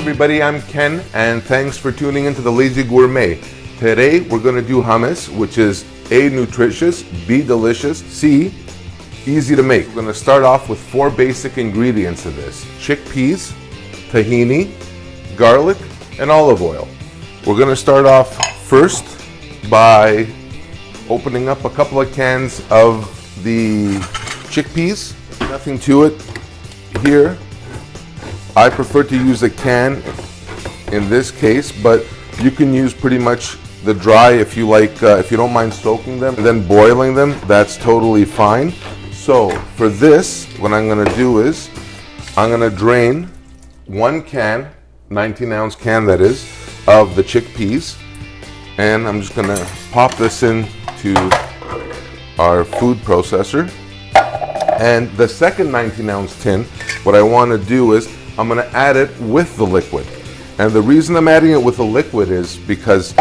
everybody, I'm Ken, and thanks for tuning into the Lazy Gourmet. Today we're going to do hummus, which is A, nutritious, B, delicious, C, easy to make. We're going to start off with 4 basic ingredients of this: chickpeas, tahini, garlic, and olive oil. We're going to start off first by opening up a couple of cans of the chickpeas. Nothing to it here. I prefer to use a can in this case, but you can use pretty much the dry if you like. If you don't mind soaking them and then boiling them, that's totally fine. So for this, what I'm going to do is I'm going to drain 1 can, 19-ounce can that is, of the chickpeas, and I'm just going to pop this into our food processor. And the second 19-ounce tin, what I want to do is I'm going to add it with the liquid. And the reason I'm adding it with the liquid is because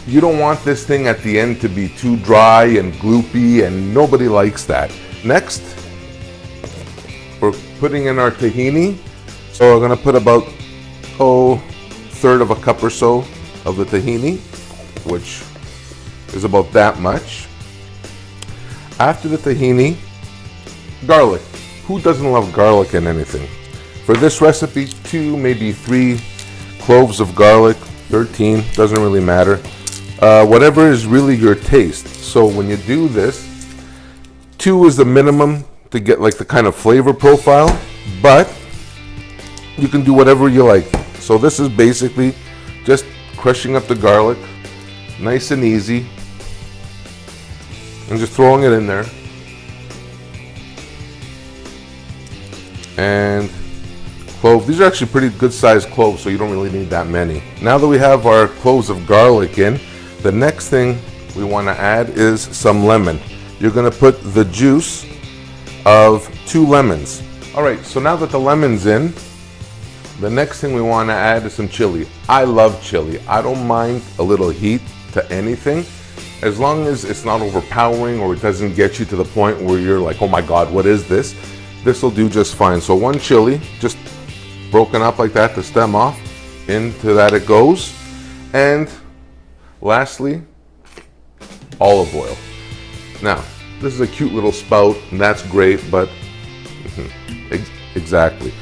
you don't want this thing at the end to be too dry and gloopy, and nobody likes that. Next, we're putting in our tahini. So we're going to put about, 1/3 of a cup or so of the tahini, which is about that much. After the tahini, garlic. Who doesn't love garlic in anything? For this recipe, 2, maybe 3 cloves of garlic, 13, doesn't really matter. Whatever is really your taste. So when you do this, 2 is the minimum to get like the kind of flavor profile, but you can do whatever you like. So this is basically just crushing up the garlic, nice and easy, and just throwing it in there. And clove. These are actually pretty good sized cloves, so you don't really need that many. Now that we have our cloves of garlic in, the next thing we want to add is some lemon. You're going to put the juice of 2 lemons. Alright, so now that the lemon's in, the next thing we want to add is some chili. I love chili. I don't mind a little heat to anything, as long as it's not overpowering or it doesn't get you to the point where you're like, oh my god, what is this? This will do just fine. So 1 chili, just broken up like that, the stem off, into that it goes. And lastly, olive oil. Now, this is a cute little spout, and that's great, but exactly.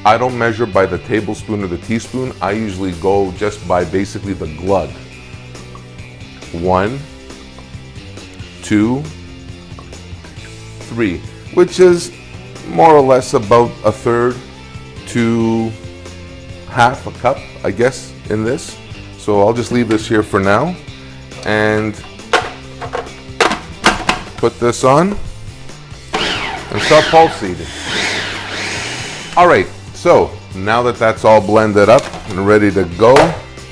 I don't measure by the tablespoon or the teaspoon. I usually go just by basically the glug. 1, 2, 3, which is more or less about 1/3 to 1/2 a cup, I guess, in this. So I'll just leave this here for now and put this on and start pulsating. All right, so now that that's all blended up and ready to go,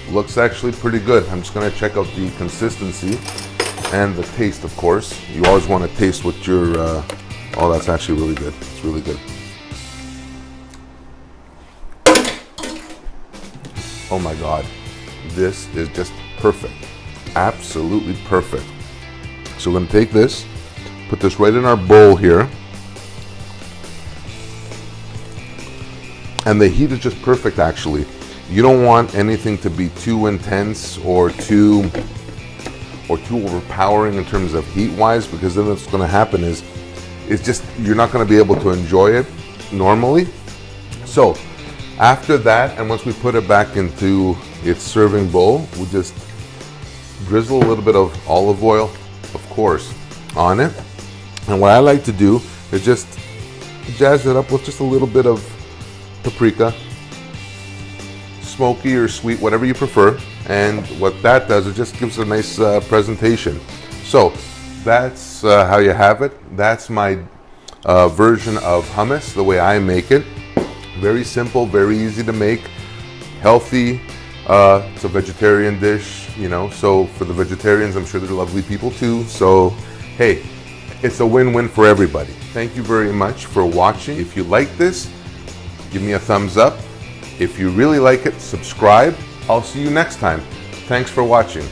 looks actually pretty good. I'm just gonna check out the consistency and the taste, of course. You always want to taste what your oh, that's actually really good. It's really good. Oh my god, this is just perfect. Absolutely perfect. So we're going to take this, put this right in our bowl here. And the heat is just perfect, actually. You don't want anything to be too intense or too overpowering in terms of heat-wise, because then what's going to happen is it's just, you're not going to be able to enjoy it normally. So after that, and once we put it back into its serving bowl, we just drizzle a little bit of olive oil, of course, on it. And what I like to do is just jazz it up with just a little bit of paprika, smoky or sweet, whatever you prefer. And what that does, it just gives a nice presentation. So that's how you have it. That's my version of hummus, the way I make it. Very simple, very easy to make, healthy. It's a vegetarian dish, you know, so for the vegetarians, I'm sure they're lovely people too. So, hey, it's a win-win for everybody. Thank you very much for watching. If you like this, give me a thumbs up. If you really like it, subscribe. I'll see you next time. Thanks for watching.